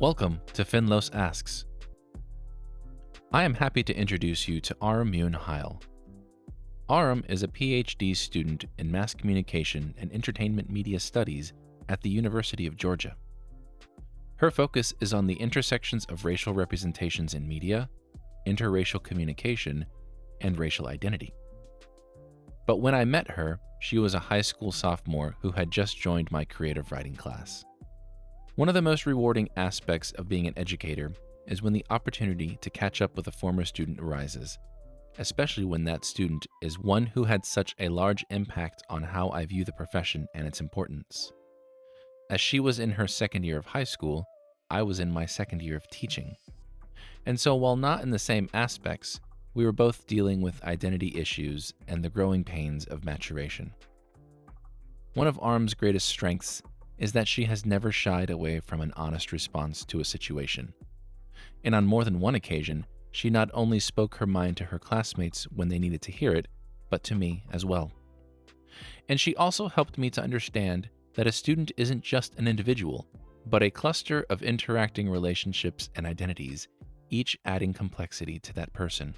Welcome to Finlos Asks. I am happy to introduce you to Aarum Youn-Heil. Aarum is a Ph.D. student in Mass Communication and Entertainment Media Studies at the University of Georgia. Her focus is on the intersections of racial representations in media, interracial communication, and racial identity. But when I met her, she was a high school sophomore who had just joined my creative writing class. One of the most rewarding aspects of being an educator is when the opportunity to catch up with a former student arises, especially when that student is one who had such a large impact on how I view the profession and its importance. As she was in her second year of high school, I was in my second year of teaching. And so while not in the same aspects, we were both dealing with identity issues and the growing pains of maturation. One of Aarum's greatest strengths is that she has never shied away from an honest response to a situation. And on more than one occasion, she not only spoke her mind to her classmates when they needed to hear it, but to me as well. And she also helped me to understand that a student isn't just an individual, but a cluster of interacting relationships and identities, each adding complexity to that person.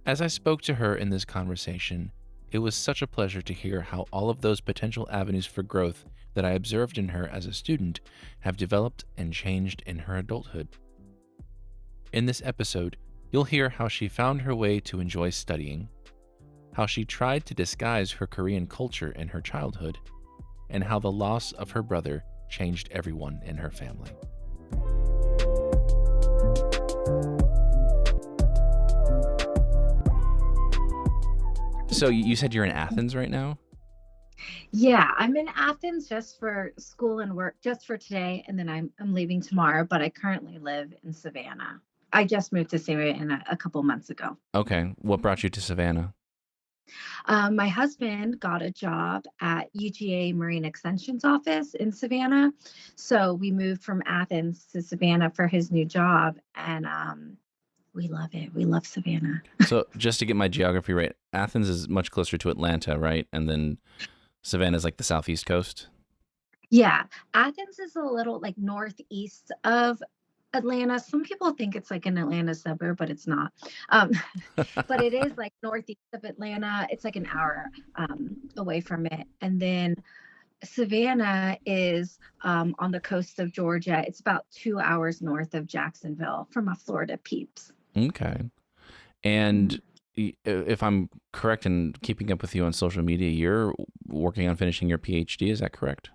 As I spoke to her in this conversation, it was such a pleasure to hear how all of those potential avenues for growth that I observed in her as a student have developed and changed in her adulthood. In this episode, you'll hear how she found her way to enjoy studying, how she tried to disguise her Korean culture in her childhood, and how the loss of her brother changed everyone in her family. So you said you're in Athens right now? Yeah, I'm in Athens just for school and work, just for today, and then I'm leaving tomorrow. But I currently live in Savannah. I just moved to Savannah a couple months ago. Okay. What brought you to Savannah? My husband got a job at UGA Marine Extension's office in Savannah, so we moved from Athens to Savannah for his new job, and we love it. We love Savannah. So just to get my geography right, Athens is much closer to Atlanta, right? And then Savannah is like the southeast coast? Yeah, Athens is a little like northeast of Atlanta. Some people think it's like an Atlanta suburb, but it's not. Um, but it is like northeast of Atlanta. It's like an hour away from it. And then Savannah is on the coast of Georgia. It's about 2 hours north of Jacksonville for my Florida peeps. Okay. And if I'm correct in keeping up with you on social media, you're working on finishing your PhD, is that correct?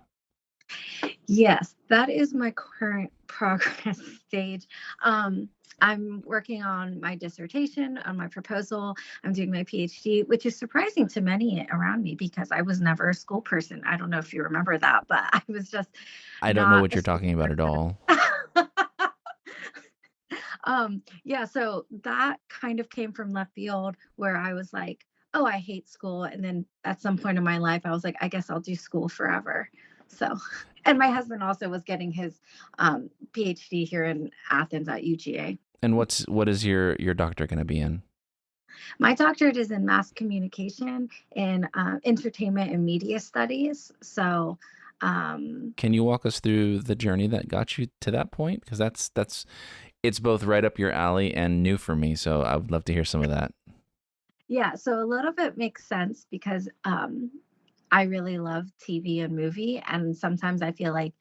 Yes, that is my current progress stage. I'm working on my dissertation, on my proposal. I'm doing my PhD, which is surprising to many around me because I was never a school person. I don't know if you remember that, but I was just I don't know not what a you're school talking about at all. person. Yeah, so that kind of came from left field where I was like, oh, I hate school. And then at some point in my life, I was like, I guess I'll do school forever. So, and my husband also was getting his PhD here in Athens at UGA. And what is your doctorate going to be in? My doctorate is in mass communication and entertainment and media studies. So, Can you walk us through the journey that got you to that point? Because that's it's both right up your alley and new for me. So I would love to hear some of that. yeah, so a little bit makes sense because I really love TV and movie. And sometimes I feel like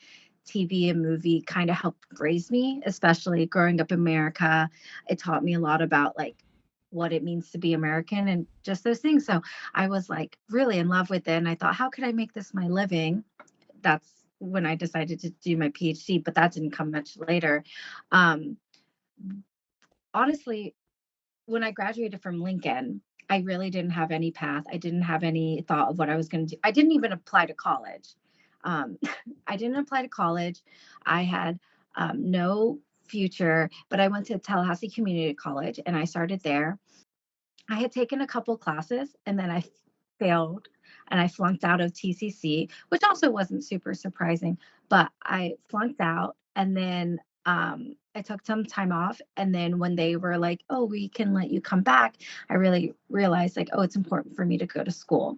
TV and movie kind of helped raise me, especially growing up in America. It taught me a lot about like what it means to be American and just those things. So I was like really in love with it. And I thought, how could I make this my living? That's when I decided to do my PhD, but that didn't come much later. Um, Honestly, when I graduated from Lincoln, I really didn't have any path. I didn't have any thought of what I was going to do. I didn't even apply to college. Um, I didn't apply to college. I had no future, but I went to Tallahassee Community College and I started there. I had taken a couple classes and then I failed and I flunked out of TCC, which also wasn't super surprising, but I flunked out and then I took some time off. And then when they were like, oh, we can let you come back, I really realized like, oh, it's important for me to go to school.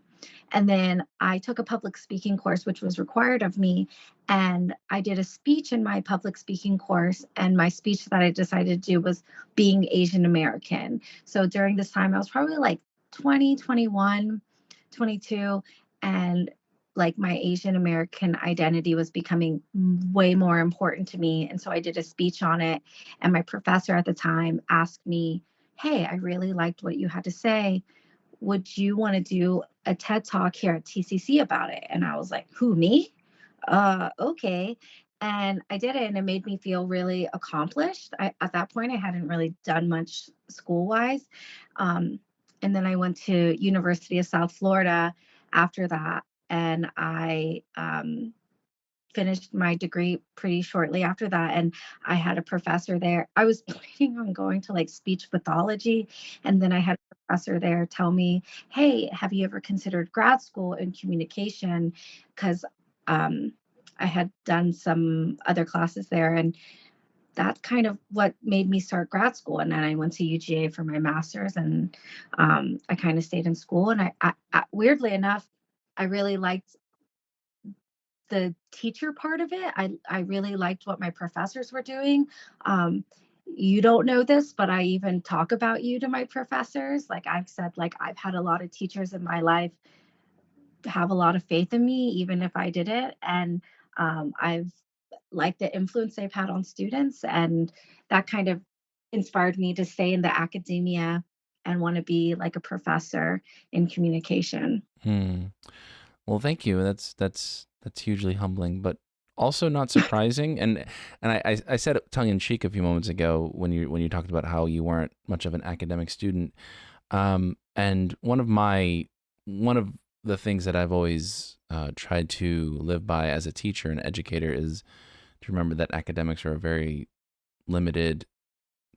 And then I took a public speaking course, which was required of me. And I did a speech in my public speaking course. And my speech that I decided to do was being Asian American. So during this time, I was probably like 20, 21, 22. And like my Asian American identity was becoming way more important to me. And so I did a speech on it. And my professor at the time asked me, "Hey, I really liked what you had to say. Would you want to do a TED talk here at TCC about it?" And I was like, "Who, me? Okay." And I did it, and it made me feel really accomplished. At that point, I hadn't really done much school wise. And then I went to University of South Florida after that, and I finished my degree pretty shortly after that. And I had a professor there. I was planning on going to like speech pathology. And then I had a professor there tell me, "Hey, have you ever considered grad school in communication?" Because I had done some other classes there. And that's kind of what made me start grad school. And then I went to UGA for my master's, and I kind of stayed in school. And I weirdly enough, I really liked the teacher part of it. I really liked what my professors were doing. You don't know this, but I even talk about you to my professors. Like I've said, like I've had a lot of teachers in my life have a lot of faith in me, even if I did it. And I've liked the influence they've had on students. And that kind of inspired me to stay in the academia and want to be like a professor in communication. Hmm. Well, thank you. That's hugely humbling, but also not surprising. And I said it tongue in cheek a few moments ago when you talked about how you weren't much of an academic student. And one of the things that I've always tried to live by as a teacher and educator is to remember that academics are a very limited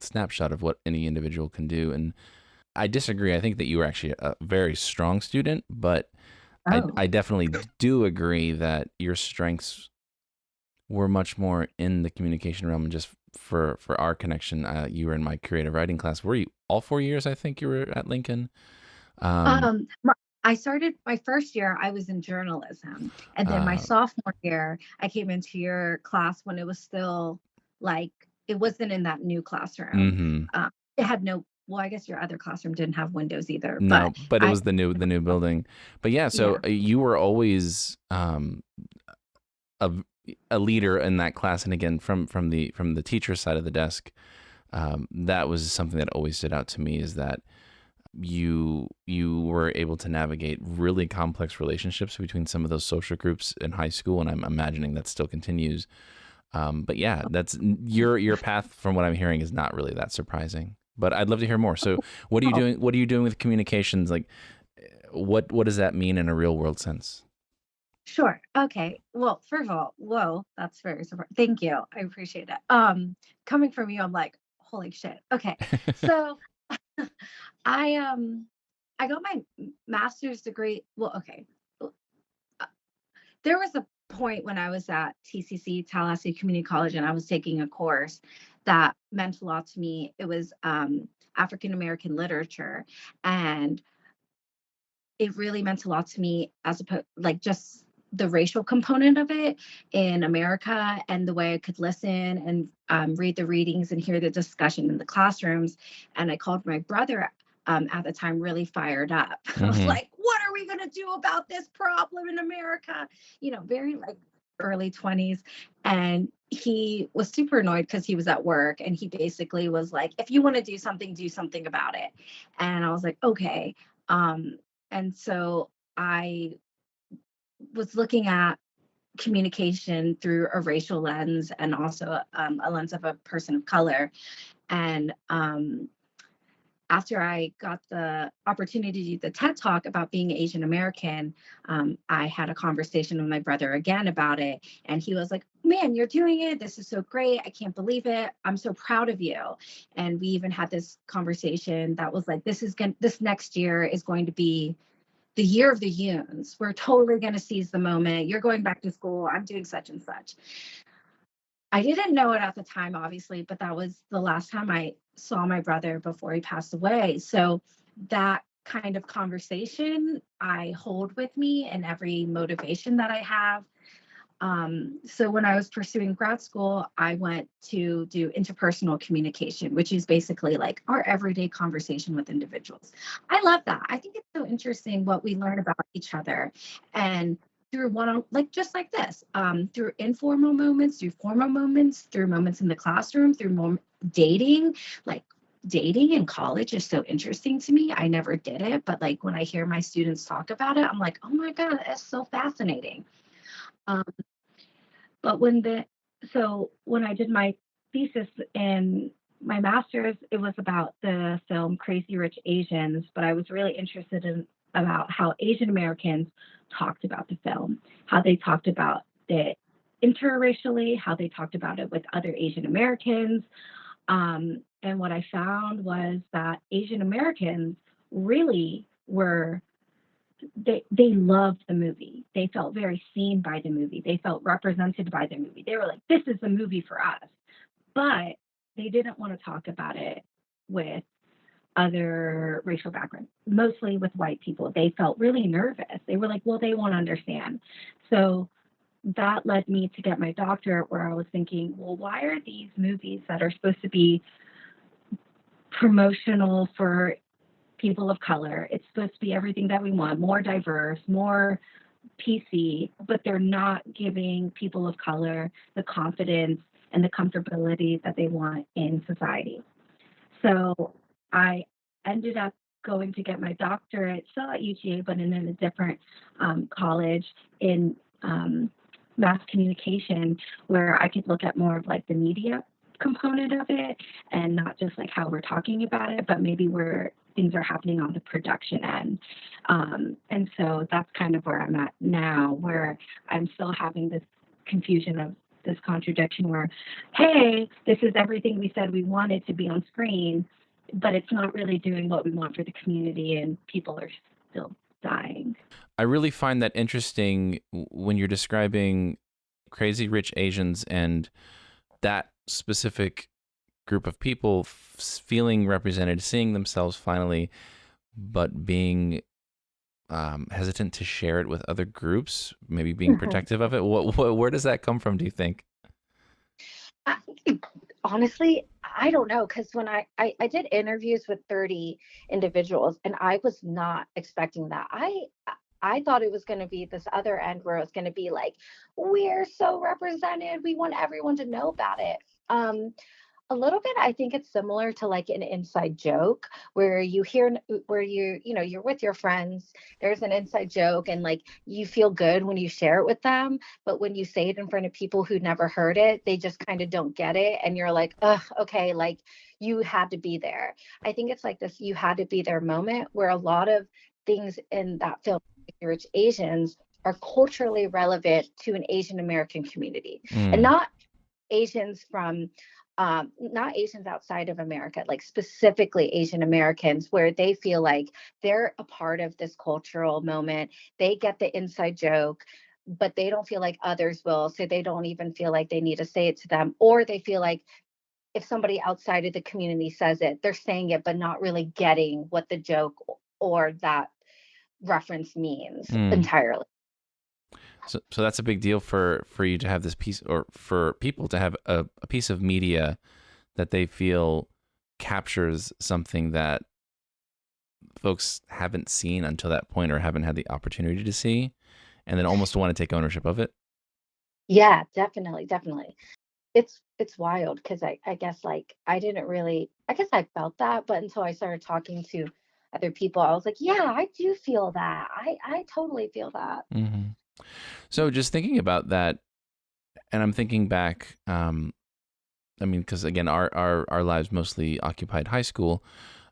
snapshot of what any individual can do. And I disagree. I think that you were actually a very strong student, but Oh, I definitely do agree that your strengths were much more in the communication realm. And just for our connection, you were in my creative writing class. Were you all 4 years? I think you were at Lincoln. Um, I started my first year, I was in journalism. And then my uh, sophomore year, I came into your class when it was still like, it wasn't in that new classroom. hmm It had no, well, I guess your other classroom didn't have windows either, but No, but it I, was the new building. But yeah, so yeah. you were always a a leader in that class, and again from the teacher side of the desk, that was something that always stood out to me is that you were able to navigate really complex relationships between some of those social groups in high school, and I'm imagining that still continues. But yeah, that's your path. From what I'm hearing, is not really that surprising. But I'd love to hear more. So, what are you Oh, doing? What are you doing with communications? Like, what does that mean in a real world sense? sure. Okay. Well, first of all, whoa, that's very surprising. Thank you. I appreciate it. Coming from you, I'm like, holy shit. Okay. So I I got my master's degree. Well, okay. There was a point when I was at TCC, Tallahassee Community College, and I was taking a course that meant a lot to me. It was African American literature, and it really meant a lot to me as a like just the racial component of it in America and the way I could listen and read the readings and hear the discussion in the classrooms. And I called my brother at the time really fired up. I was hmm like, what are we going to do about this problem in America? You know, very like early 20s. And he was super annoyed because he was at work, and he basically was like, if you want to do something about it. And I was like, okay. Um, and so I was looking at communication through a racial lens and also a lens of a person of color. And after I got the opportunity to do the TED talk about being Asian American, I had a conversation with my brother again about it. And he was like, "Man, you're doing it. This is so great. I can't believe it. I'm so proud of you." And we even had this conversation that was like, this next year is going to be the year of the Yuns. We're totally going to seize the moment. You're going back to school. I'm doing such and such. I didn't know it at the time, obviously, but that was the last time I saw my brother before he passed away. So that kind of conversation I hold with me and every motivation that I have. So when I was pursuing grad school, I went to do interpersonal communication, which is basically like our everyday conversation with individuals. I love that. I think it's so interesting what we learn about each other, and through one like just like this, through informal moments, through formal moments, through moments in the classroom, through dating, like dating in college is so interesting to me. I never did it, but like when I hear my students talk about it, I'm like, oh my God, that's so fascinating. Um, but when I did my thesis in my master's, it was about the film Crazy Rich Asians, but I was really interested in about how Asian Americans talked about the film, how they talked about it interracially, how they talked about it with other Asian Americans. And what I found was that Asian Americans really were they loved the movie. They felt very seen by the movie. They felt represented by the movie. They were like, this is the movie for us. But they didn't want to talk about it with other racial backgrounds, mostly with white people. They felt really nervous. They were like, well, they won't understand. So that led me to get my doctorate, where I was thinking, well, why are these movies that are supposed to be promotional for people of color, it's supposed to be everything that we want, more diverse, more PC, but they're not giving people of color the confidence and the comfortability that they want in society. So I ended up going to get my doctorate still at UGA, but in a different college in mass communication, where I could look at more of like the media component of it, and not just like how we're talking about it, but maybe where things are happening on the production end. And so that's kind of where I'm at now, where I'm still having this confusion of this contradiction where, hey, this is everything we said we wanted to be on screen, but it's not really doing what we want for the community, and people are still dying. I really find that interesting when you're describing Crazy Rich Asians and that specific group of people feeling represented, seeing themselves finally, but being hesitant to share it with other groups, maybe being protective of it. Where does that come from, do you think? Honestly, I don't know, because when I did interviews with 30 individuals, and I was not expecting that. I thought it was going to be this other end where it's going to be like, we're so represented, we want everyone to know about it. A little bit, I think it's similar to like an inside joke where you hear, where you're with your friends, there's an inside joke, and like you feel good when you share it with them, but when you say it in front of people who never heard it, they just kind of don't get it, and you're like, ugh, okay, like you had to be there. I think it's like this you had to be there moment, where a lot of things in that film, Rich Asians, are culturally relevant to an Asian American community, and Mm. not Asians from not Asians outside of America, like specifically Asian Americans, where they feel like they're a part of this cultural moment. They get the inside joke, but they don't feel like others will. So they don't even feel like they need to say it to them. Or they feel like if somebody outside of the community says it, they're saying it, but not really getting what the joke or that reference means Mm. entirely. So that's a big deal for you to have this piece, or for people to have a piece of media that they feel captures something that folks haven't seen until that point, or haven't had the opportunity to see, and then almost want to take ownership of it. Yeah, definitely, definitely. It's wild, because I guess like I didn't really, I guess I felt that, but until I started talking to other people, I was like, yeah, I do feel that. I totally feel that. Hmm. So just thinking about that, and I'm thinking back, I mean, because again, our lives mostly occupied high school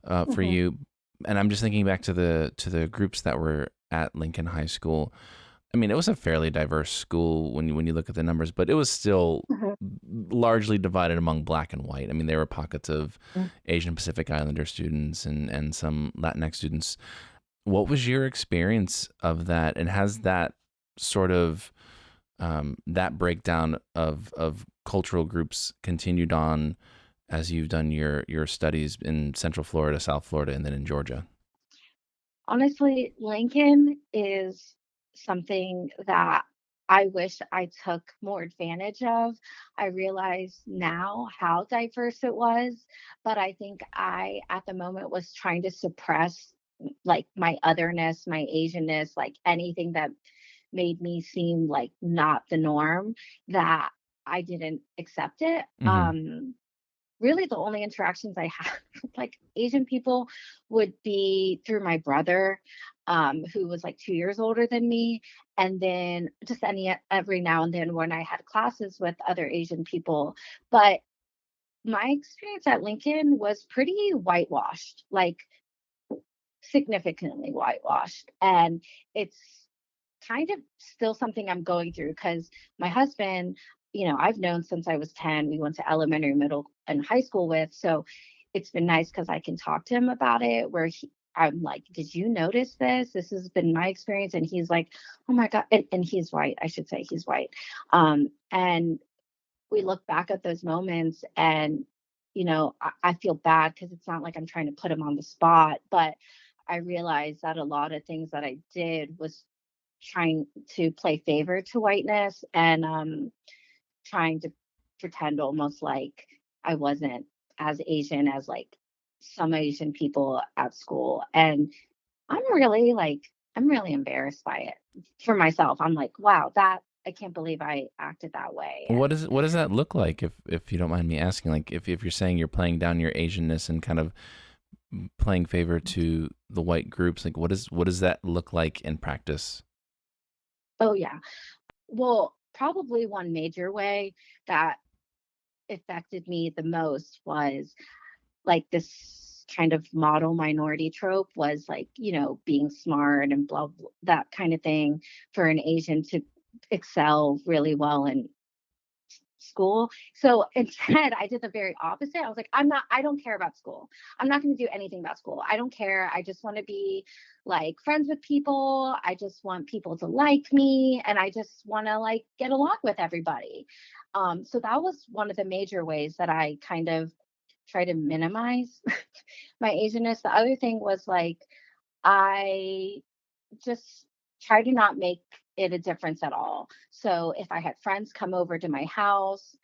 for Hmm. you, and I'm just thinking back to the groups that were at Lincoln High School. I mean, it was a fairly diverse school when you look at the numbers, but it was still Hmm. largely divided among black and white. I mean, there were pockets of Asian Pacific Islander students and some Latinx students. What was your experience of that, and has that sort of that breakdown of cultural groups continued on as you've done your studies in Central Florida, South Florida, and then in Georgia? Honestly, Lincoln is something that I wish I took more advantage of. I realize now how diverse it was, but I think I, at the moment, was trying to suppress like my otherness, my Asianness, like anything that made me seem like not the norm, that I didn't accept it. Hmm. Really the only interactions I had with like Asian people would be through my brother, who was like 2 years older than me. And then just every now and then when I had classes with other Asian people. But my experience at Lincoln was pretty whitewashed, like significantly whitewashed. And it's kind of still something I'm going through because my husband, I've known since I was 10. We went to elementary, middle, and high school with. So it's been nice because I can talk to him about it. I'm like, did you notice this? This has been my experience. And he's like, oh my God. And he's white. I should say he's white. And we look back at those moments and, I feel bad because it's not like I'm trying to put him on the spot, but I realized that a lot of things that I did was trying to play favor to whiteness and trying to pretend almost like I wasn't as Asian as like some Asian people at school. And I'm really embarrassed by it for myself. I'm like, wow, that I can't believe I acted that way. And What does that look like, if you don't mind me asking? Like, if you're saying you're playing down your Asianness and kind of playing favor to the white groups, like what does that look like in practice? oh yeah. Well, probably one major way that affected me the most was like this kind of model minority trope was like, being smart and blah, blah, that kind of thing for an Asian to excel really well in school. So instead, I did the very opposite. I was like, I don't care about school. I'm not going to do anything about school. I don't care. I just want to be like friends with people. I just want people to like me. And I just want to like get along with everybody. So that was one of the major ways that I kind of try to minimize my Asianness. The other thing was like, I just try to not make it a difference at all. So if I had friends come over to my house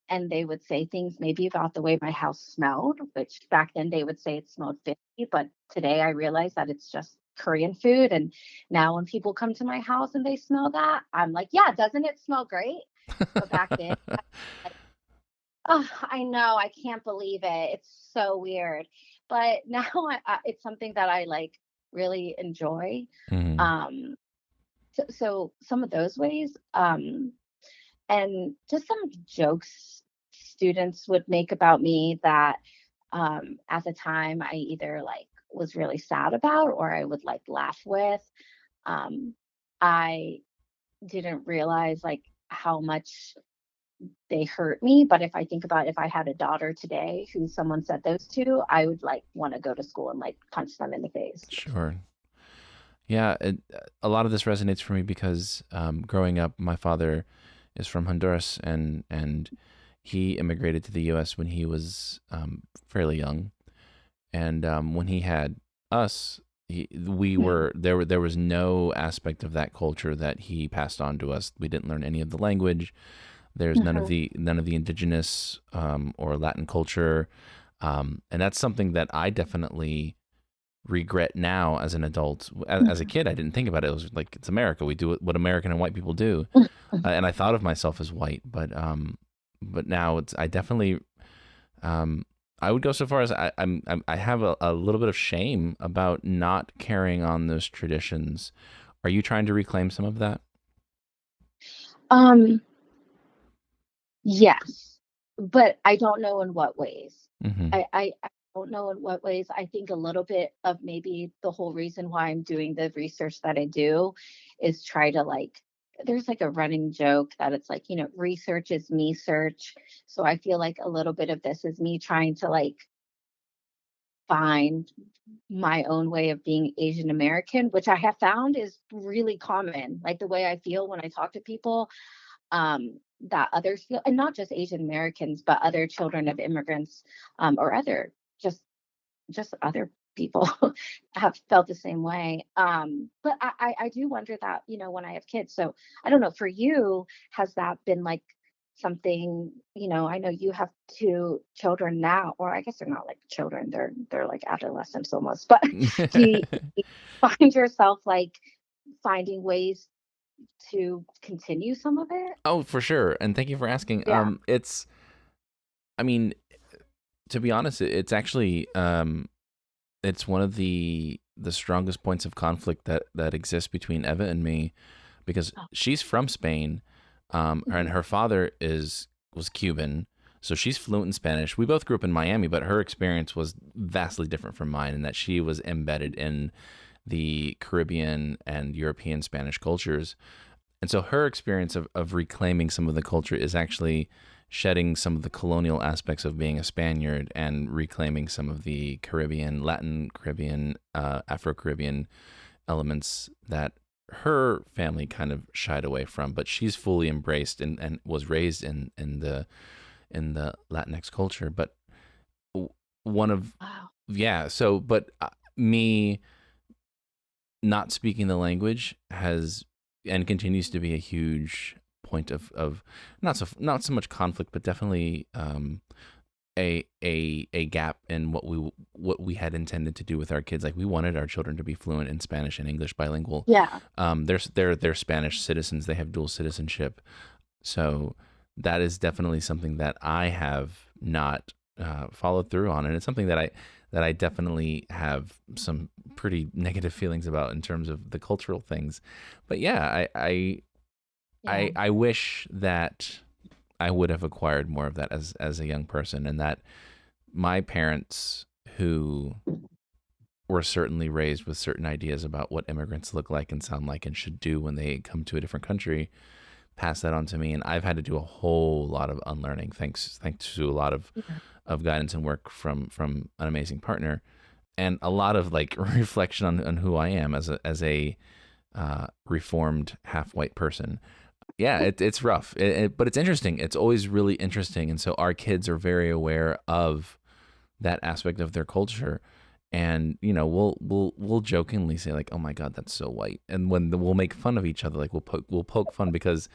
and they would say things maybe about the way my house smelled, which back then they would say it smelled fishy, but today I realize that it's just Korean food. And now when people come to my house and they smell that, I'm like, yeah, doesn't it smell great? But back then, like, oh, I know, I can't believe it. It's so weird. But now it's something that I like really enjoy. Hmm. Um, so some of those ways, and just some jokes students would make about me that at the time I either like was really sad about or I would like laugh with. Um, I didn't realize like how much they hurt me. But if I think about if I had a daughter today who someone said those to, I would like want to go to school and like punch them in the face. Sure. Yeah, a lot of this resonates for me because growing up, my father is from Honduras, and he immigrated to the U.S. when he was fairly young, and when he had us, we Mhm. were there was no aspect of that culture that he passed on to us. We didn't learn any of the language. There's Mhm. none of the indigenous or Latin culture, and that's something that I definitely regret now as an adult. As a Mhm. kid, I didn't think about it. It was like, it's America. We do what American and white people do, and I thought of myself as white. But now I definitely um, I would go so far as I have a little bit of shame about not carrying on those traditions. Are you trying to reclaim some of that? Um, yes, but I don't know in what ways. Hmm. I don't know in what ways. I think a little bit of maybe the whole reason why I'm doing the research that I do is try to like, there's like a running joke that it's like, research is me search. So I feel like a little bit of this is me trying to like find my own way of being Asian American, which I have found is really common. Like the way I feel when I talk to people, that others feel, and not just Asian Americans, but other children of immigrants, or other just other people have felt the same way. But I do wonder that, when I have kids. So I don't know, for you, has that been like something, I know you have two children now, or I guess they're not like children, they're like adolescents almost. But do you find yourself like finding ways to continue some of it? Oh, for sure. And thank you for asking. Yeah. I mean, to be honest, it's actually it's one of the strongest points of conflict that exists between Eva and me, because Oh, she's from Spain, and mhm. her father was Cuban, so she's fluent in Spanish. We both grew up in Miami, but her experience was vastly different from mine in that she was embedded in the Caribbean and European Spanish cultures. And so her experience of reclaiming some of the culture is actually shedding some of the colonial aspects of being a Spaniard and reclaiming some of the Caribbean, Latin Caribbean, Afro Caribbean elements that her family kind of shied away from, but she's fully embraced and was raised in the Latinx culture. But one of Wow. yeah, so but me not speaking the language has and continues to be a huge point of not so much conflict, but definitely a gap in what we had intended to do with our kids. Like we wanted our children to be fluent in Spanish and English, bilingual. Yeah. They're Spanish citizens. They have dual citizenship, so that is definitely something that I have not followed through on, and it's something that I definitely have some pretty negative feelings about in terms of the cultural things. But yeah, Yeah. I wish that I would have acquired more of that as a young person, and that my parents, who were certainly raised with certain ideas about what immigrants look like and sound like and should do when they come to a different country, pass that on to me. And I've had to do a whole lot of unlearning, thanks to a lot Yeah. of guidance and work from an amazing partner, and a lot of like reflection on who I am as a reformed half white person. Yeah, it's rough, but it's interesting. It's always really interesting, and so our kids are very aware of that aspect of their culture. And we'll jokingly say like, "Oh my God, that's so white," and we'll make fun of each other, like we'll poke fun because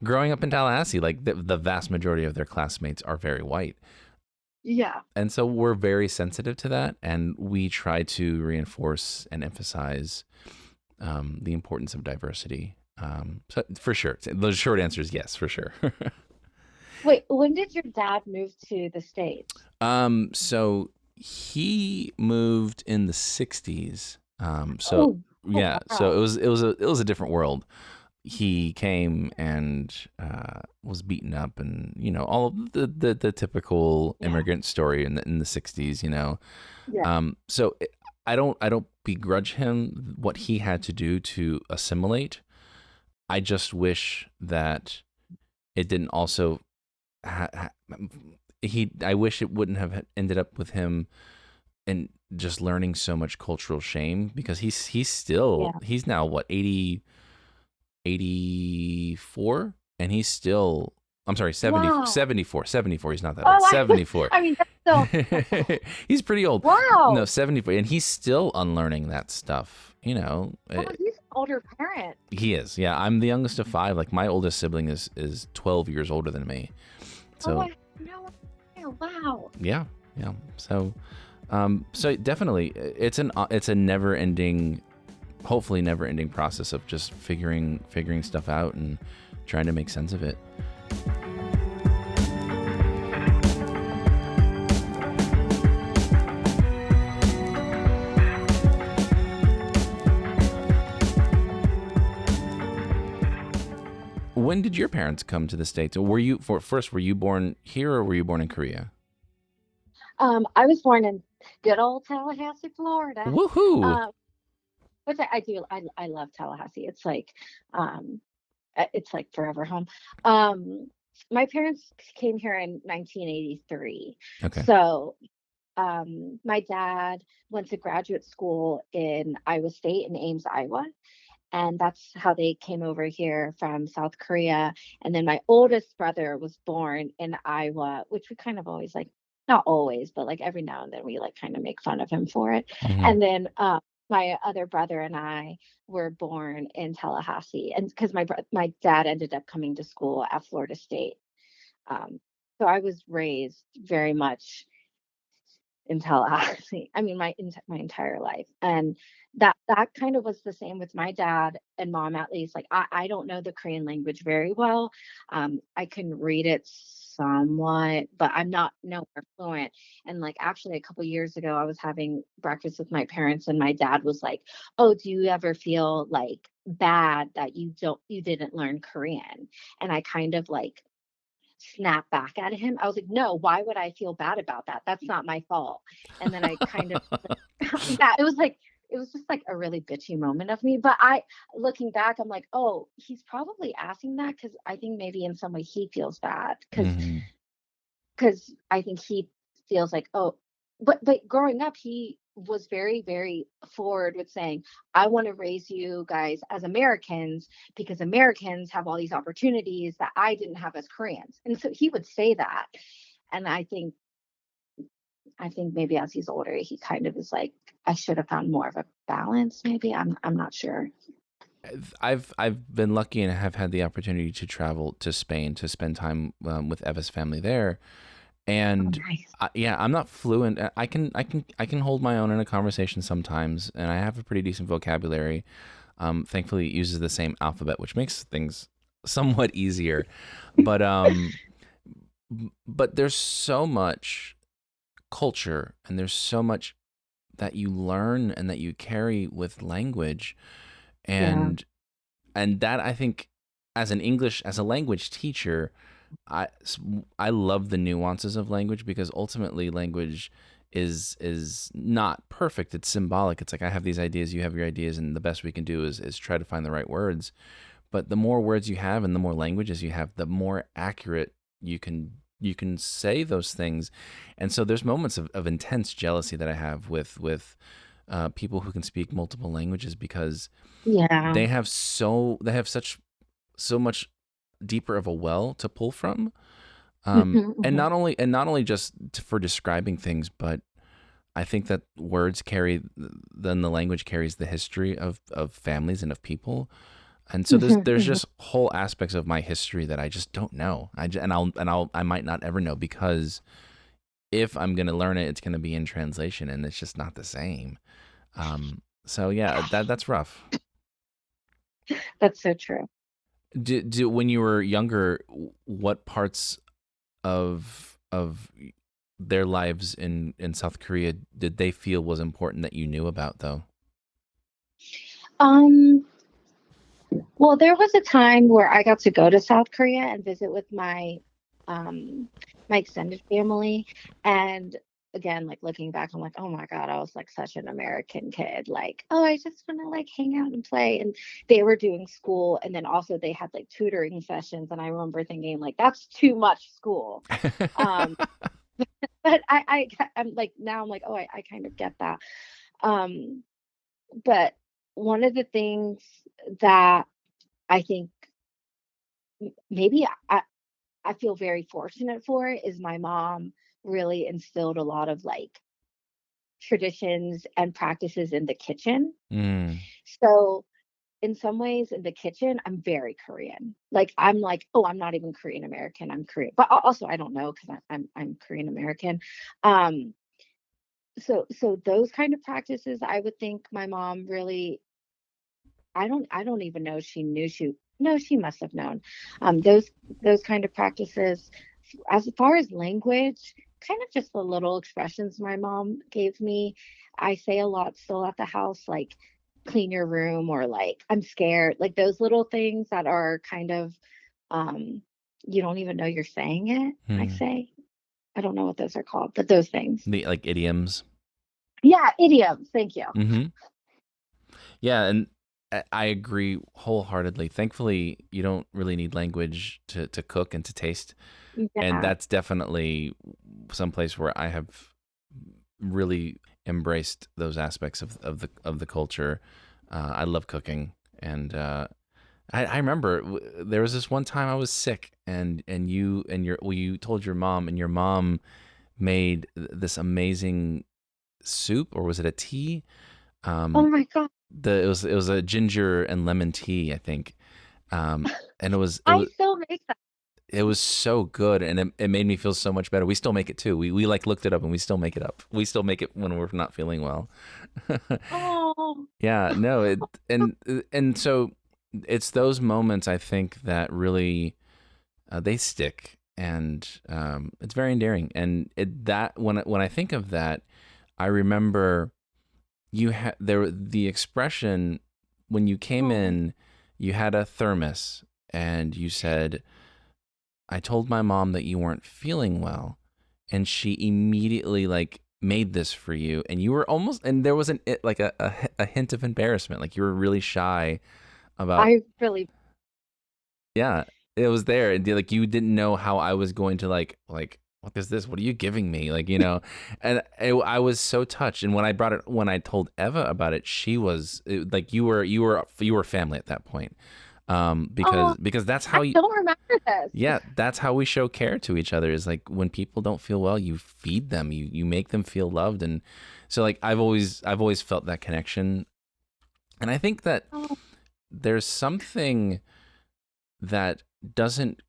growing up in Tallahassee, like the vast majority of their classmates are very white, Yeah. and so we're very sensitive to that, and we try to reinforce and emphasize the importance of diversity. So for sure, the short answer is yes, for sure. Wait, when did your dad move to the States? So he moved in the '60s. So Oh, oh yeah, so wow. it was a different world. He came and was beaten up, and all of the typical Yeah. immigrant story in the '60s. Yeah. So I don't begrudge him what he had to do to assimilate. I just wish that it didn't also ha- ha- he I wish it wouldn't have ended up with him and just learning so much cultural shame, because Yeah. he's now what, 84, and he's still, I'm sorry, 70 Wow. 74 74. He's not that old, Oh, 74. I mean, that's still, He's pretty old. No, wow. 74, and he's still unlearning that stuff. Oh, he's an older parent. He is. Yeah, I'm the youngest of five. Like my oldest sibling is 12 years older than me. Oh, So I no idea. Wow. yeah, yeah. So definitely, it's a never ending, hopefully never ending process of just figuring stuff out and trying to make sense of it. When did your parents come to the States? Or were you born here or were you born in Korea? I was born in good old Tallahassee, Florida. Woohoo! Um, which I do. I love Tallahassee. Um, it's like forever home. Um, my parents came here in 1983. Okay. So, my dad went to graduate school in Iowa State in Ames, Iowa, and that's how they came over here from South Korea. And then my oldest brother was born in Iowa, which we kind of always like not always, but like every now and then we like kind of make fun of him for it. Hmm. And then my other brother and I were born in Tallahassee, and because my dad ended up coming to school at Florida State. Um, so I was raised very much in Tallahassee. I mean, my entire life, and that kind of was the same with my dad and mom. At least, like I don't know the Korean language very well. I can read it somewhat, but I'm not nowhere fluent. And like actually, a couple years ago, I was having breakfast with my parents, and my dad was like, "Oh, do you ever feel like bad that you didn't learn Korean?" And I kind of like snap back at him. I was like, "No, why would I feel bad about that? That's not my fault." And then I kind of yeah, it was just like a really bitchy moment of me. But looking back, I'm like, oh, he's probably asking that because I think maybe in some way he feels bad Hmm. because I think he feels like, oh, but growing up, he was very, very forward with saying, I want to raise you guys as Americans because Americans have all these opportunities that I didn't have as Koreans. And so he would say that. And I think maybe as he's older, he kind of is like, I should have found more of a balance, maybe. I'm not sure. I've been lucky and have had the opportunity to travel to Spain to spend time with Eva's family there, Oh, and nice. yeah, I'm not fluent. I can hold my own in a conversation sometimes, and I have a pretty decent vocabulary. Thankfully, it uses the same alphabet, which makes things somewhat easier. But but there's so much culture, and there's so much that you learn and that you carry with language, Yeah. and that I think as a language teacher, I I love the nuances of language because ultimately language is not perfect. It's symbolic. It's like I have these ideas, you have your ideas, and the best we can do is try to find the right words. But the more words you have and the more languages you have, the more accurate you can say those things. And so there's moments of intense jealousy that I have with people who can speak multiple languages because Yeah. they have such so much deeper of a well to pull from. Hmm. And Hmm. not only just for describing things, but I think that words carry then the language carries the history of families and of people. And so there's Hmm. just whole aspects of my history that I just don't know. I might not ever know because if I'm gonna learn it, it's gonna be in translation, and it's just not the same. So yeah, that's rough. That's so true. When you were younger, what parts of their lives in South Korea did they feel was important that you knew about though? Um, well, there was a time where I got to go to South Korea and visit with um my extended family. And again, like looking back, I'm like, oh my God, I was like such an American kid. Like, oh, I just want to like hang out and play. And they were doing school, and then also they had like tutoring sessions. And I remember thinking like that's too much school. Um, but I'm like now I'm like, oh, I kind of get that. Um, but one of the things that I think maybe I feel very fortunate for is my mom really instilled a lot of like traditions and practices in the kitchen. Mm. So in some ways in the kitchen, I'm very Korean. Like I'm like, oh, I'm not even Korean American. I'm Korean, but also I don't know because I'm Korean American. Um, so those kind of practices, I would think my mom really. I don't even know if she knew she. No, she must have known. Those kind of practices. As far as language, kind of just the little expressions my mom gave me. I say a lot still at the house, like clean your room or like I'm scared, like those little things that are kind of um you don't even know you're saying it. I Hmm. say, I don't know what those are called, but those things. The like idioms. Yeah, idioms. Thank you. Hmm. Yeah, and I agree wholeheartedly. Thankfully, you don't really need language to cook and to taste, and Yeah. that's definitely someplace where I have really embraced those aspects of the culture. I love cooking, and I remember there was this one time I was sick, and you told your mom, and your mom made this amazing soup, or was it a tea? Oh Um, my God. it was a ginger and lemon tea, I think. And it was it I was still make that. it was so good, and it made me feel so much better. We still make it too. We like looked it up, and we still make it up. We still make it when we're not feeling well. Oh, Yeah, no, and so it's those moments I think that really they stick, and it's very endearing. And that when I think of that, I remember you had there the expression when you came oh, in, you had a thermos, and you said, "I told my mom that you weren't feeling well," and she immediately like made this for you, and you were almost, and there was like a hint of embarrassment, like you were really shy about. I really, Yeah, it was there, and like you didn't know how I was going to like what is this? What are you giving me? Like, and I was so touched. And when I told Eva about it, she was like, you were family at that point, oh, because that's I how you. don't remember this. Yeah, that's how we show care to each other. Is like when people don't feel well, you feed them, you make them feel loved, and so like I've always felt that connection, and I think that Oh, there's something that doesn't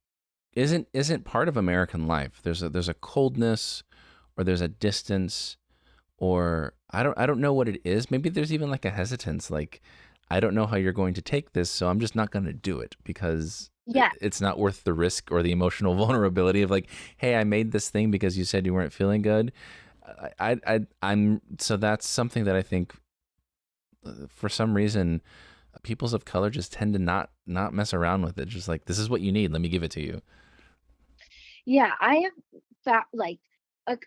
isn't part of American life. There's a coldness, or there's a distance, or I don't know what it is. Maybe there's even like a hesitance, like I don't know how you're going to take this, so I'm just not going to do it because yeah. it's not worth the risk or the emotional vulnerability of like, hey, I made this thing because you said you weren't feeling good. I'm so that's something that I think for some reason peoples of color just tend to not mess around with it. Just like, this is what you need. Let me give it to you. Yeah, I have that like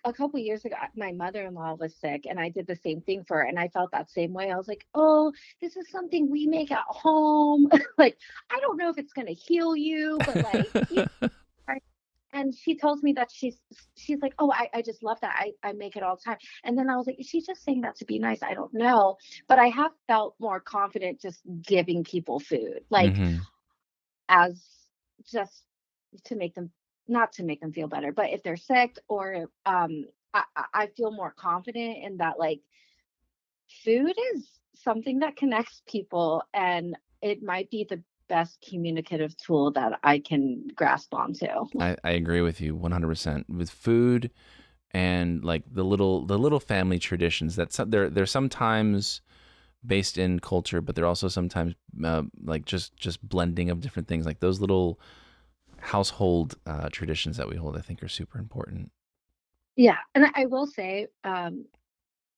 a couple years ago, my mother-in-law was sick and I did the same thing for her and I felt that same way. I was like, "Oh, this is something we make at home." Like, I don't know if it's going to heal you, but like, right? And she tells me that she's like, "Oh, I just love that. I make it all the time." And then I was like, "Is she just saying that to be nice? I don't know." But I have felt more confident just giving people food. Like, Hmm. as just to make them, not to make them feel better, but if they're sick or I feel more confident in that, like, food is something that connects people and it might be the best communicative tool that I can grasp onto. I agree with you 100% with food, and like the little family traditions that they're sometimes based in culture, but they're also sometimes like just blending of different things, like those little household traditions that we hold, I think are super important. Yeah, and I will say,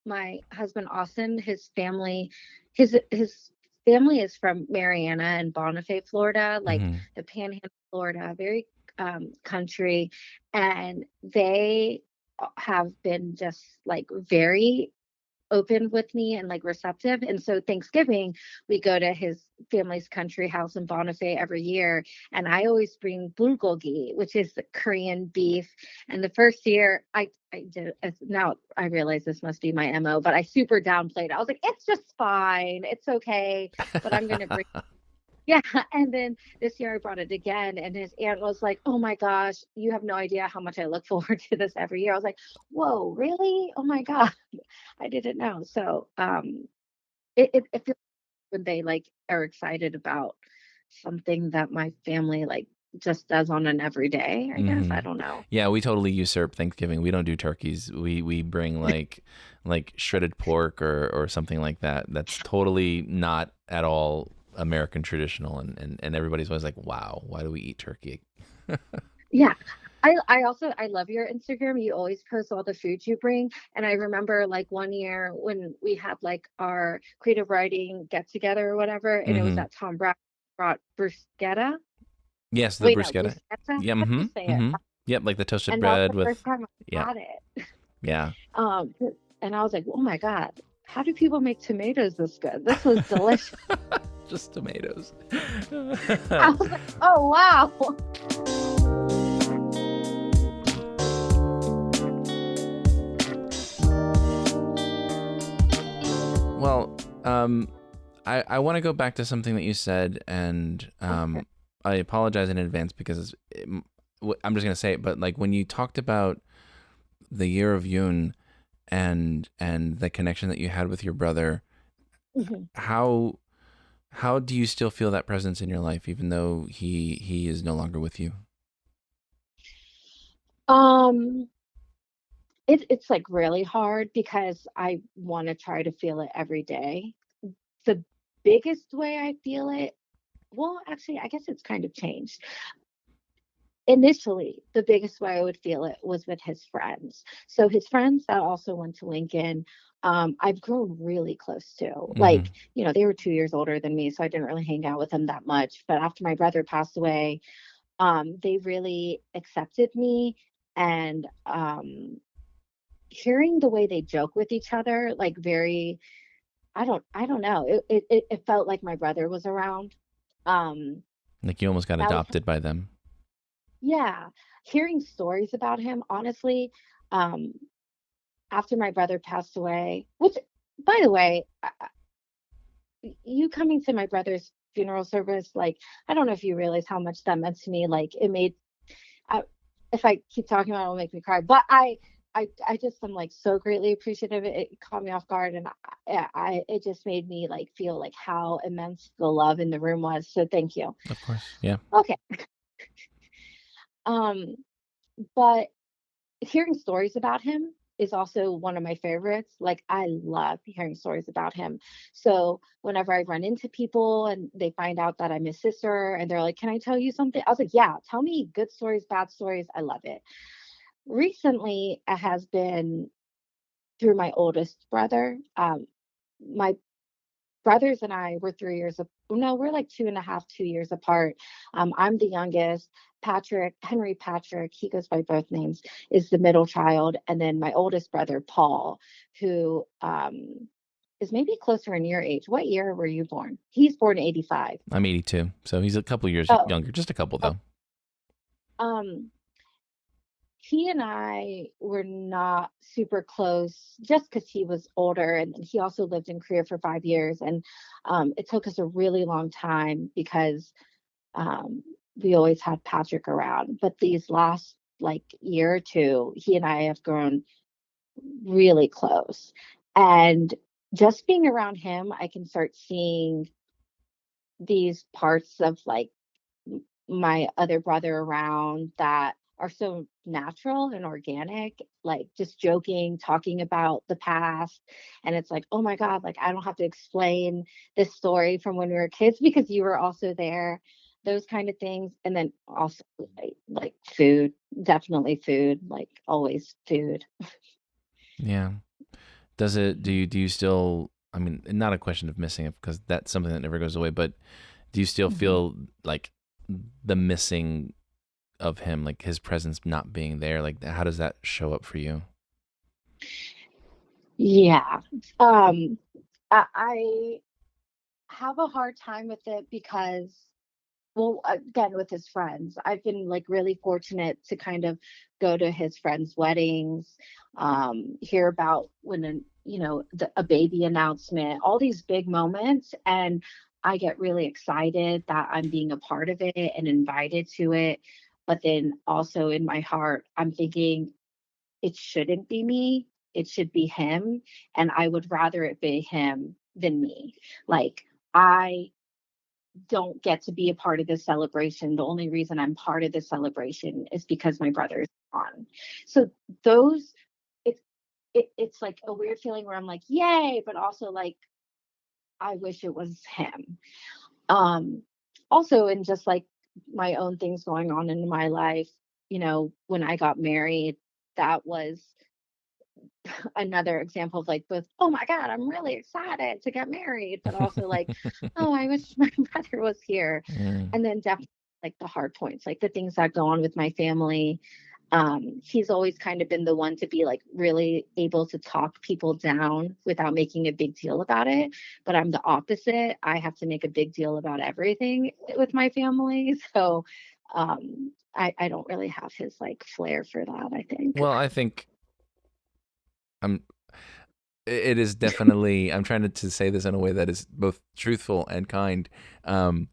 my husband Austin, his family is from Mariana and Bonifay, Florida, like Hmm. the Panhandle, Florida, very country, and they have been just like very open with me and like receptive. And so Thanksgiving, we go to his family's country house in Bonifay every year. And I always bring bulgogi, which is the Korean beef. And the first year I did, now I realize this must be my MO, but I super downplayed. I was like, it's just fine. It's okay. But I'm going to bring, yeah, and then this year I brought it again, and his aunt was like, "Oh my gosh, you have no idea how much I look forward to this every year." I was like, "Whoa, really? Oh my God, I didn't know." So, it feels when they like are excited about something that my family like just does on an everyday. I guess Hmm. I don't know. Yeah, we totally usurp Thanksgiving. We don't do turkeys. We bring like shredded pork or something like that. That's totally not at all American traditional, and everybody's always like, wow, why do we eat turkey? Yeah. I also I love your Instagram. You always post all the food you bring. And I remember like one year when we had like our creative writing get together or whatever, and it was Hmm. that Tom Brown brought bruschetta. Yes, the Wait, no, bruschetta. bruschetta. Yeah. How do Hmm. you say it? Hmm. Yep, like the toasted And that was bread the with. first time I Yeah. had it. Yeah. Um, and I was like, oh my God, how do people make tomatoes this good? This was delicious. Just tomatoes. I was like, oh wow. Well, I want to go back to something that you said, and Okay. I apologize in advance because I'm just gonna say it, but like when you talked about the year of Youn and the connection that you had with your brother, Mhm. how do you still feel that presence in your life, even though he is no longer with you? Um, it's like really hard because I want to try to feel it every day. The biggest way I feel it, well, actually, I guess it's kind of changed. Initially, the biggest way I would feel it was with his friends. So his friends that also went to Lincoln, I've grown really close to. Mm-hmm. Like, they were 2 years older than me, so I didn't really hang out with them that much. But after my brother passed away, they really accepted me, and hearing the way they joke with each other, like very, I don't know. It felt like my brother was around. Um, Like you almost got that was adopted by them. Yeah, hearing stories about him, honestly, um, after my brother passed away, which, by the way, you coming to my brother's funeral service, like, I don't know if you realize how much that meant to me. Like, it made, I, if I keep talking about it, it'll make me cry. But I just am like so greatly appreciative. It caught me off guard, and it just made me like feel like how immense the love in the room was. So thank you. Of course. Yeah. Okay. Um, but hearing stories about him is also one of my favorites. Like, I love hearing stories about him. So whenever I run into people and they find out that I'm his sister and they're like, "Can I tell you something?" I was like, "Yeah, tell me good stories, bad stories. I love it." Recently, it has been through my oldest brother. My brothers and I were 3 years, no, we're like 2.5, 2 years apart. I'm the youngest. Henry Patrick, he goes by both names, is the middle child. And then my oldest brother, Paul, who is maybe closer in your age. What year were you born? He's born 85. I'm 82, so he's a couple years Oh, younger, just a couple oh, though. um, he and I were not super close just because he was older and he also lived in Korea for 5 years. And it took us a really long time because um, we always had Patrick around. But these last like year or two, he and I have grown really close. And just being around him, I can start seeing these parts of like my other brother around that are so natural and organic, like just joking, talking about the past. And it's like, oh my God, like I don't have to explain this story from when we were kids because you were also there, those kind of things. And then also like food, definitely food, like always food. Yeah. Does it? Do you still? I mean, not a question of missing it because that's something that never goes away. But do you still Mhm. feel like the missing of him, like his presence not being there? Like, how does that show up for you? Yeah. Um, I have a hard time with it because, well, again, with his friends, I've been like really fortunate to kind of go to his friends' weddings, hear about when a baby announcement, all these big moments, and I get really excited that I'm being a part of it and invited to it. But then also in my heart, I'm thinking it shouldn't be me. It should be him, and I would rather it be him than me. Like, I don't get to be a part of this celebration. The only reason I'm part of this celebration is because my brother's on. So those, it's it's like a weird feeling where I'm like, yay, but also like I wish it was him. Um, Also, in just like my own things going on in my life, when I got married, that was another example of like both, oh my God, I'm really excited to get married, but also like, oh, I wish my brother was here. Mm. And then definitely like the hard points, like the things that go on with my family. He's always kind of been the one to be like really able to talk people down without making a big deal about it. But I'm the opposite. I have to make a big deal about everything with my family. So I don't really have his like flair for that, I think. Well, I think I'm. It is definitely. I'm trying to say this in a way that is both truthful and kind. Um,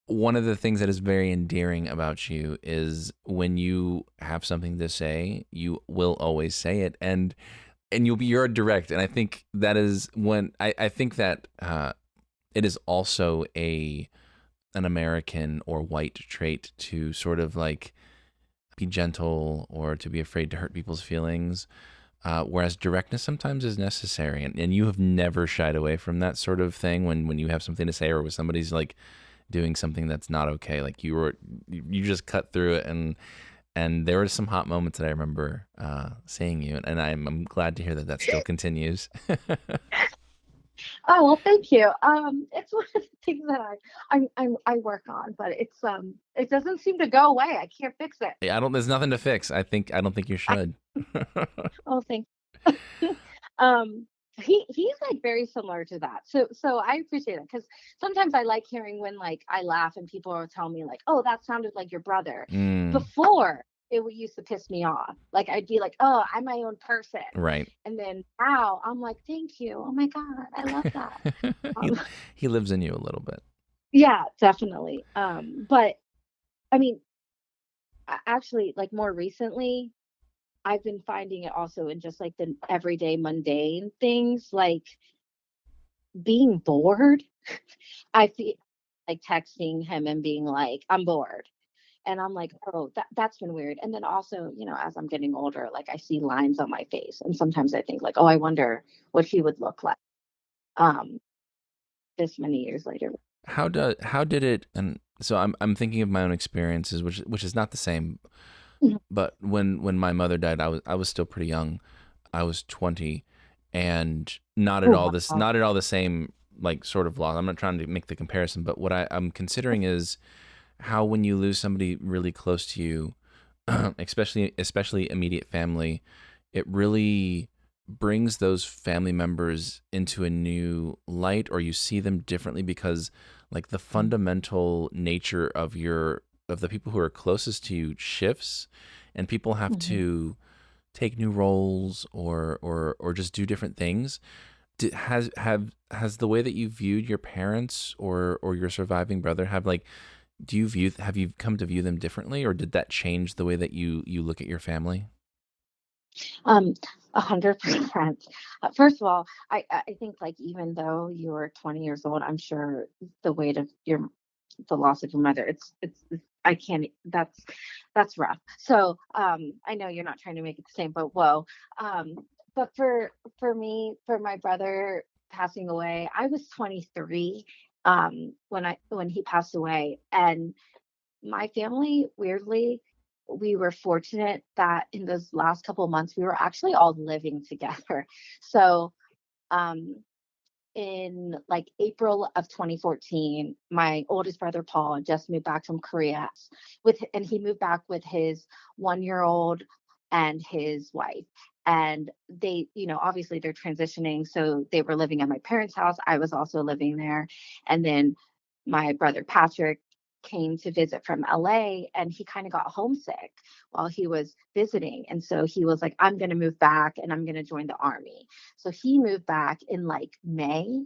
one of the things that is very endearing about you is when you have something to say, you will always say it, and you're direct. And I think that is when I think that it is also an American or white trait to sort of like be gentle or to be afraid to hurt people's feelings. Whereas directness sometimes is necessary, and you have never shied away from that sort of thing when you have something to say, or when somebody's like doing something that's not okay. Like you just cut through it, and there were some hot moments that I remember seeing you, and I'm glad to hear that still continues. Oh, well, thank you. It's one of the things that I work on, but it doesn't seem to go away. I can't fix it. I don't. There's nothing to fix. I don't think you I, should. oh, thank um he's like very similar to that, so I appreciate it, because sometimes I like hearing when like I laugh and people will tell me like, oh, that sounded like your brother. Mm, Before, used to piss me off, like I'd be like, oh, I'm my own person. right. And then now I'm like, thank you, oh my god, I love that. he um, he lives in you a little bit. yeah, definitely. But I mean, actually, like more recently, I've been finding it also in just like the everyday mundane things, like being bored. I feel like texting him and being like, I'm bored. And I'm like, oh, that's been weird. And then also, as I'm getting older, like I see lines on my face. And sometimes I think like, oh, I wonder what he would look like um this many years later. How did it? And so I'm thinking of my own experiences, which is not the same. Mhm. But when my mother died, I was still pretty young. I was 20, and Oh, wow. not at all the same like sort of loss. I'm not trying to make the comparison, but what I'm considering is how when you lose somebody really close to you, especially immediate family, it really brings those family members into a new light, or you see them differently because like the fundamental nature of the people who are closest to you shifts, and people have Mhm. to take new roles or just do different things. Has the way that you viewed your parents or your surviving brother have like have you come to view them differently, or did that change the way that you look at your family? Um, 100%. First of all, I think like even though you were 20 years old, I'm sure the weight of the loss of your mother, I can't, that's rough. So I know you're not trying to make it the same, but whoa. Um, but for me, for my brother passing away, I was 23 when he passed away, and my family, weirdly, we were fortunate that in those last couple of months we were actually all living together. So um in like April of 2014, my oldest brother Paul just moved back from Korea and he moved back with his 1 year old and his wife. And they, obviously they're transitioning. So they were living at my parents' house. I was also living there. And then my brother Patrick came to visit from LA, and he kind of got homesick while he was visiting. And so he was like, I'm going to move back and I'm going to join the army. So he moved back in like May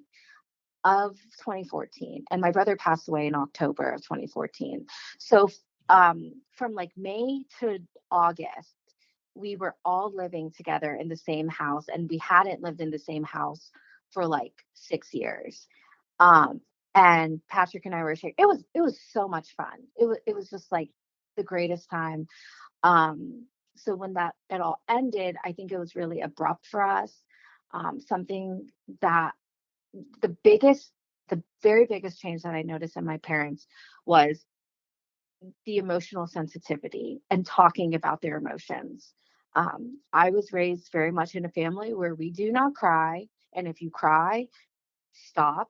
of 2014, and my brother passed away in October of 2014. So from like May to August, we were all living together in the same house, and we hadn't lived in the same house for like 6 years. Um, and Patrick and I were sharing. It was so much fun. It was just like the greatest time. So when that it all ended, I think it was really abrupt for us. Something that the biggest, the very biggest change that I noticed in my parents was the emotional sensitivity and talking about their emotions. I was raised very much in a family where we do not cry, and if you cry, stop,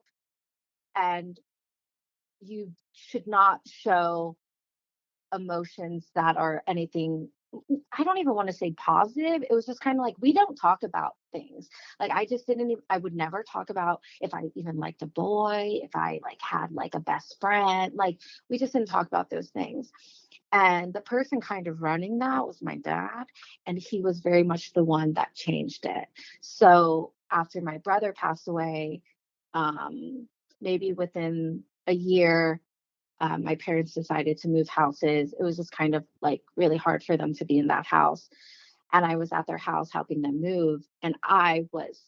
and you should not show emotions that are anything. I don't even want to say positive. It was just kind of like we don't talk about things. Like I just didn't even, I would never talk about if I even liked a boy, if I like had like a best friend. Like we just didn't talk about those things. And the person kind of running that was my dad, and he was very much the one that changed it. So after my brother passed away, um maybe within a year, My parents decided to move houses. It was just kind of like really hard for them to be in that house. And I was at their house helping them move. And I was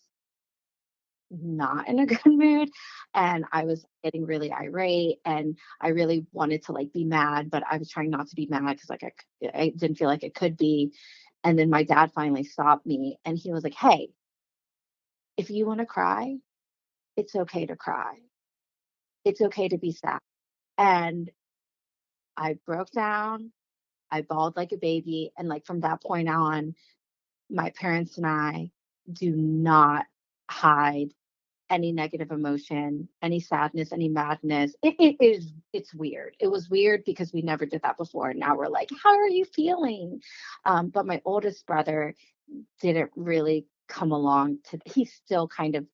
not in a good mood, and I was getting really irate, and I really wanted to like be mad, but I was trying not to be mad because like I didn't feel like it could be. And then my dad finally stopped me and he was like, "Hey, if you want to cry, it's okay to cry. It's okay to be sad." And I broke down. I bawled like a baby, and like from that point on, my parents and I do not hide any negative emotion, any sadness, any madness. It's weird. It was weird because we never did that before. And now we're like, how are you feeling? But my oldest brother didn't really come along to, he's still kind of,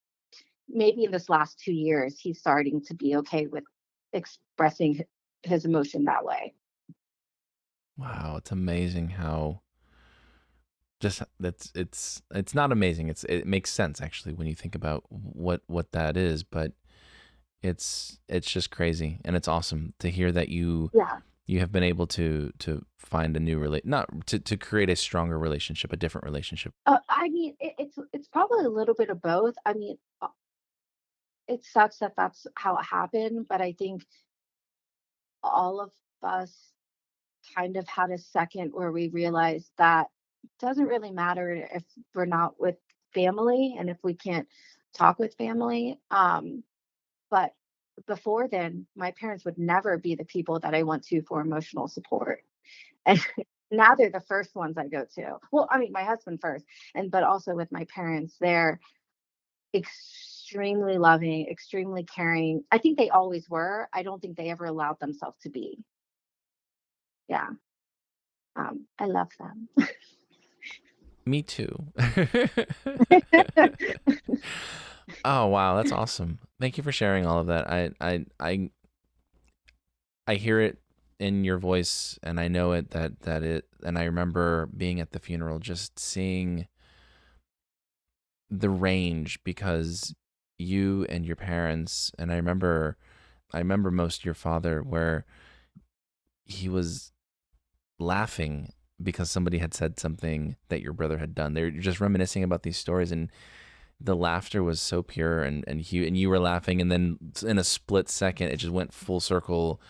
maybe in this last 2 years, he's starting to be okay with expressing his emotion that way. Wow, it's amazing how just it's not amazing. It makes sense actually when you think about what that is, but it's just crazy, and it's awesome to hear that Yeah. you have been able to find a new not to create a stronger relationship, a different relationship. I mean, it's probably a little bit of both. I mean, it sucks that that's how it happened, but I think all of us kind of had a second where we realized that it doesn't really matter if we're not with family and if we can't talk with family. But before then, my parents would never be the people that I went to for emotional support. And now they're the first ones I go to. Well, I mean, my husband first, and but also with my parents, they're extremely loving, extremely caring. I think they always were. I don't think they ever allowed themselves to be. Yeah. I love them. Me too. Oh wow, that's awesome. Thank you for sharing all of that. I hear it in your voice, and I know it that it, and I remember being at the funeral, just seeing the range, because you and your parents, and I remember most your father, where he was laughing because somebody had said something that your brother had done. They're just reminiscing about these stories, and the laughter was so pure, and you were laughing, and then in a split second it just went full circle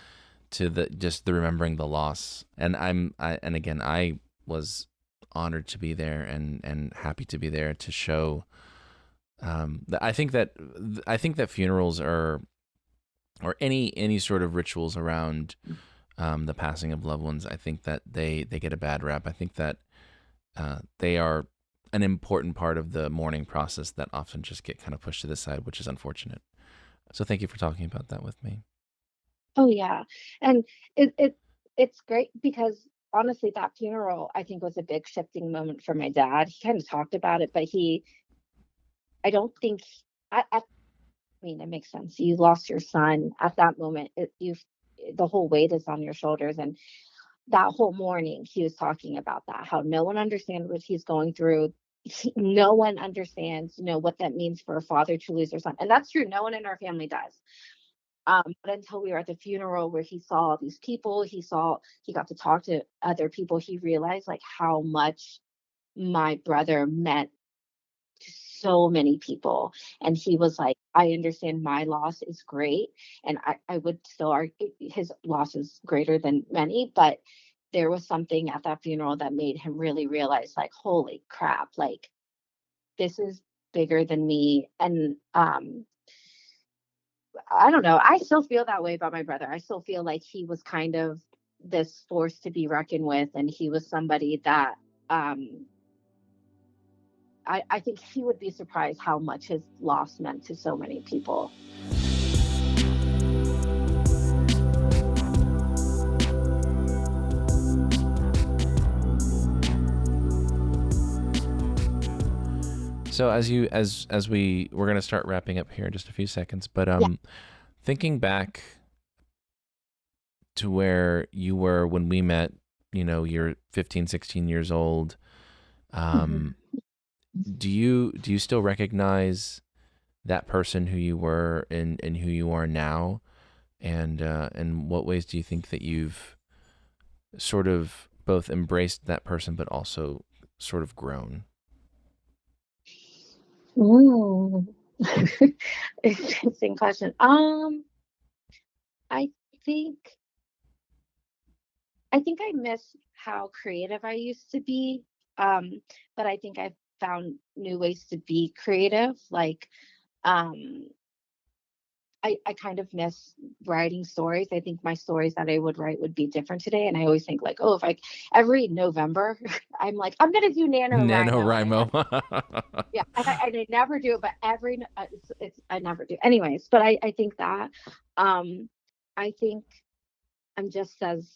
to the remembering the loss. And and again, I was honored to be there, and happy to be there to show. I think that funerals are, or any sort of rituals around the passing of loved ones, I think that they get a bad rap. I think that they are an important part of the mourning process that often just get kind of pushed to the side, which is unfortunate. So thank you for talking about that with me. Oh yeah, and it's great because honestly, that funeral I think was a big shifting moment for my dad. He kind of talked about it, but I don't think, I mean, it makes sense. You lost your son at that moment. The whole weight is on your shoulders, and that whole morning he was talking about that, how no one understands what he's going through. No one understands, what that means for a father to lose their son, and that's true. No one in our family does. But until we were at the funeral where he saw all these people, he got to talk to other people, he realized like how much my brother meant to so many people. And he was like, I understand my loss is great. And I would still argue his loss is greater than many, but there was something at that funeral that made him really realize, like, holy crap, like this is bigger than me. And I don't know. I still feel that way about my brother. I still feel like he was kind of this force to be reckoned with, and he was somebody that um, I think he would be surprised how much his loss meant to so many people. So as we're gonna start wrapping up here in just a few seconds, but Yeah. thinking back to where you were when we met, you're 15, 16 years old. Mhm. Um, do you still recognize that person who you were and who you are now? And what ways do you think that you've sort of both embraced that person, but also sort of grown? Ooh. Interesting question. I think I miss how creative I used to be. Um, but I think I've found new ways to be creative. Like, um, I kind of miss writing stories. I think my stories that I would write would be different today. And I always think like, oh, if I every November, I'm like, I'm gonna do NaNoWriMo, and I NaNoWriMo. never, yeah, and I never do it. But it's I never do. Anyways, but I think that, um, I think I'm just as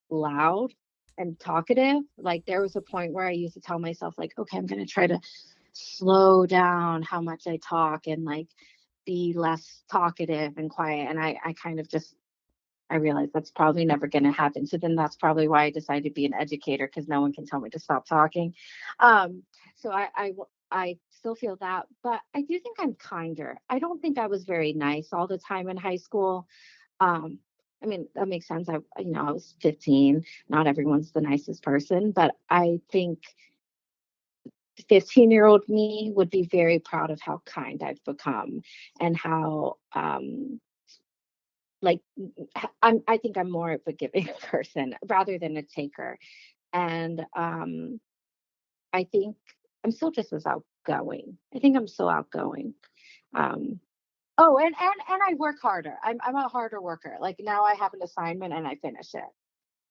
loud and talkative. Like there was a point where I used to tell myself like, okay, I'm going to try to slow down how much I talk and like be less talkative and quiet. And I kind of just, I realized that's probably never going to happen. So then that's probably why I decided to be an educator, because no one can tell me to stop talking. Um, so I still feel that, but I do think I'm kinder. I don't think I was very nice all the time in high school. um, I mean, that makes sense. I was 15. Not everyone's the nicest person, but I think 15-year-old me would be very proud of how kind I've become and how, like, I think I'm more of a giving person rather than a taker. And I think I'm still just as outgoing. I think I'm still outgoing. Um, oh, and I work harder. I'm a harder worker. Like now I have an assignment and I finish it.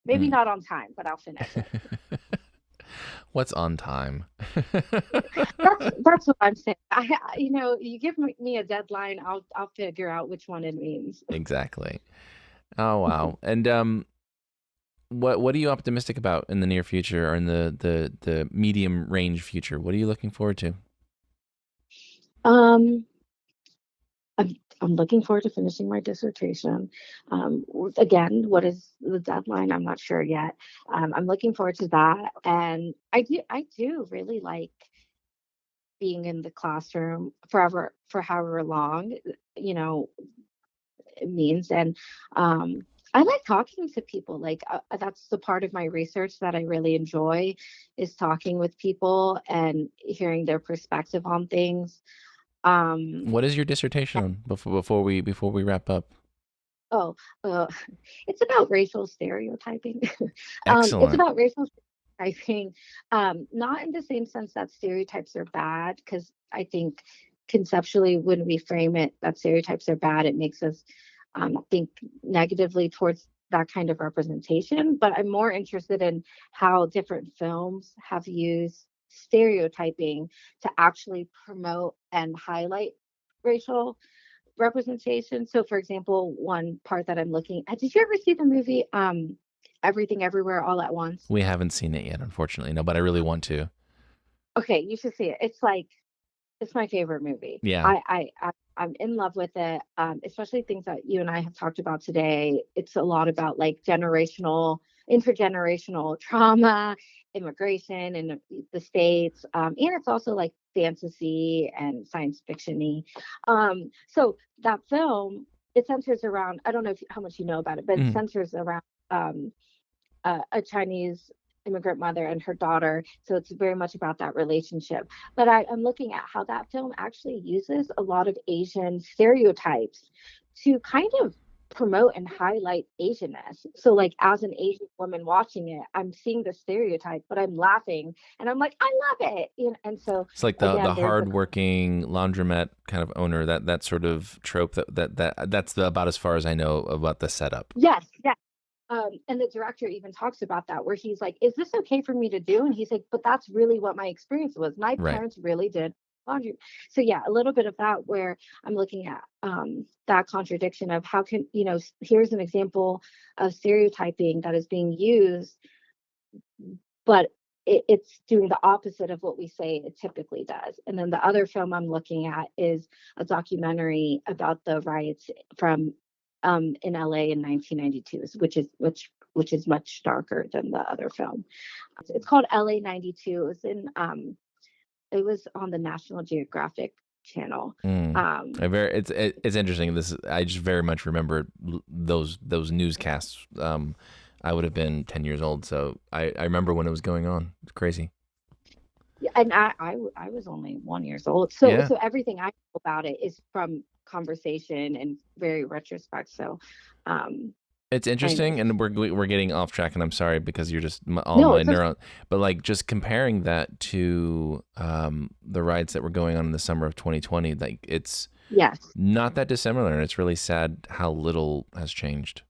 Maybe Mm. not on time, but I'll finish it. What's on time? That's what I'm saying. You give me a deadline, I'll figure out which one it means. Exactly. Oh wow. And what are you optimistic about in the near future or in the medium range future? What are you looking forward to? Um, I'm looking forward to finishing my dissertation. Again, what is the deadline? I'm not sure yet. I'm looking forward to that, and I do really like being in the classroom forever for however long, you know, it means. And I like talking to people. Like that's the part of my research that I really enjoy, is talking with people and hearing their perspective on things. Um, What is your dissertation on before we wrap up? oh, uh, it's about racial stereotyping. It's Excellent. about racial stereotyping, not in the same sense that stereotypes are bad, because I think conceptually, when we frame it that stereotypes are bad, it makes us think negatively towards that kind of representation. But I'm more interested in how different films have used stereotyping to actually promote and highlight racial representation. So, for example, one part that I'm looking at, did you ever see the movie Everything Everywhere All at Once? We haven't seen it yet, unfortunately. No, but I really want to. Okay, you should see it. It's like it's my favorite movie. Yeah. I'm in love with it. Especially things that you and I have talked about today. It's a lot about like intergenerational trauma, immigration in the States, and it's also like fantasy and science fictiony. So that film, it centers around. I don't know how much you know about it, but it Mm. centers around um, a Chinese immigrant mother and her daughter. So it's very much about that relationship. But I'm looking at how that film actually uses a lot of Asian stereotypes to kind of promote and highlight Asianness. So like as an Asian woman watching it, I'm seeing the stereotype, but I'm laughing and I'm like, I love it. And so It's like the again, there's a hardworking laundromat kind of owner, that sort of trope that's about as far as I know about the setup. yes, yes. And the director even talks about that, where he's like, "Is this okay for me to do?" And he's like, "But that's really what my experience was. My Right. parents really did laundry." So yeah, a little bit of that, where I'm looking at that contradiction of how can here's an example of stereotyping that is being used, but it's doing the opposite of what we say it typically does. And then the other film I'm looking at is a documentary about the riots from in LA in 1992, which is much darker than the other film. It's called LA 92. It was on the National Geographic channel. It's interesting. I just very much remember those newscasts. I would have been 10 years old, so I remember when it was going on. It's crazy. Yeah, and I was only 1 year old, so everything I know about it is from conversation and very retrospect. So, it's interesting, and we're getting off track, and I'm sorry because you're just my neurons. But like just comparing that to the riots that were going on in the summer of 2020, like it's not that dissimilar, and it's really sad how little has changed.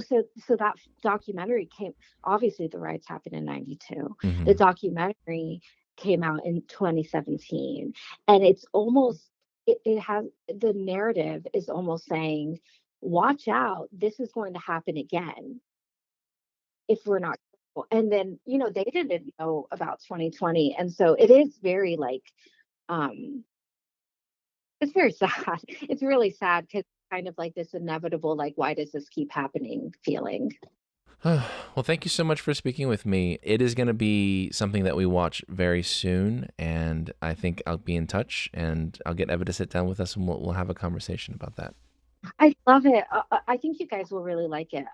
So that documentary came. Obviously, the riots happened in '92. Mm-hmm. The documentary came out in 2017, and it's almost it has the narrative is almost saying, "Watch out! This is going to happen again if we're not careful." And then they didn't know about 2020, and so it is very like, it's very sad. It's really sad because kind of like this inevitable, like, why does this keep happening feeling. Well, thank you so much for speaking with me. It is going to be something that we watch very soon, and I think I'll be in touch, and I'll get Eva to sit down with us, and we'll have a conversation about that. I love it. I think you guys will really like it.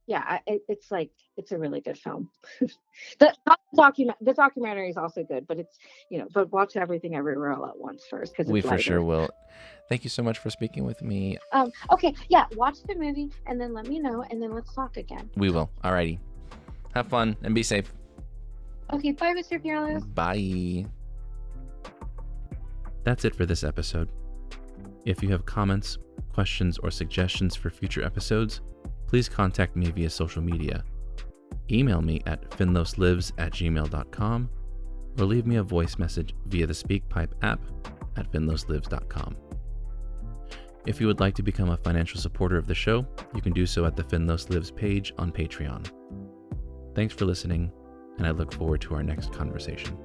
It's a really good film. The documentary is also good, but it's but watch Everything Everywhere All at Once first because we for sure will. Thank you so much for speaking with me. Okay, yeah, watch the movie and then let me know, and then let's talk again. We will. Alrighty. Have fun and be safe. Okay, bye, Mr. Fearless. Bye. That's it for this episode. If you have comments, questions, or suggestions for future episodes, please contact me via social media. Email me at finloslives@gmail.com or leave me a voice message via the SpeakPipe app at finloslives.com. If you would like to become a financial supporter of the show, you can do so at the Finlos Lives page on Patreon. Thanks for listening, and I look forward to our next conversation.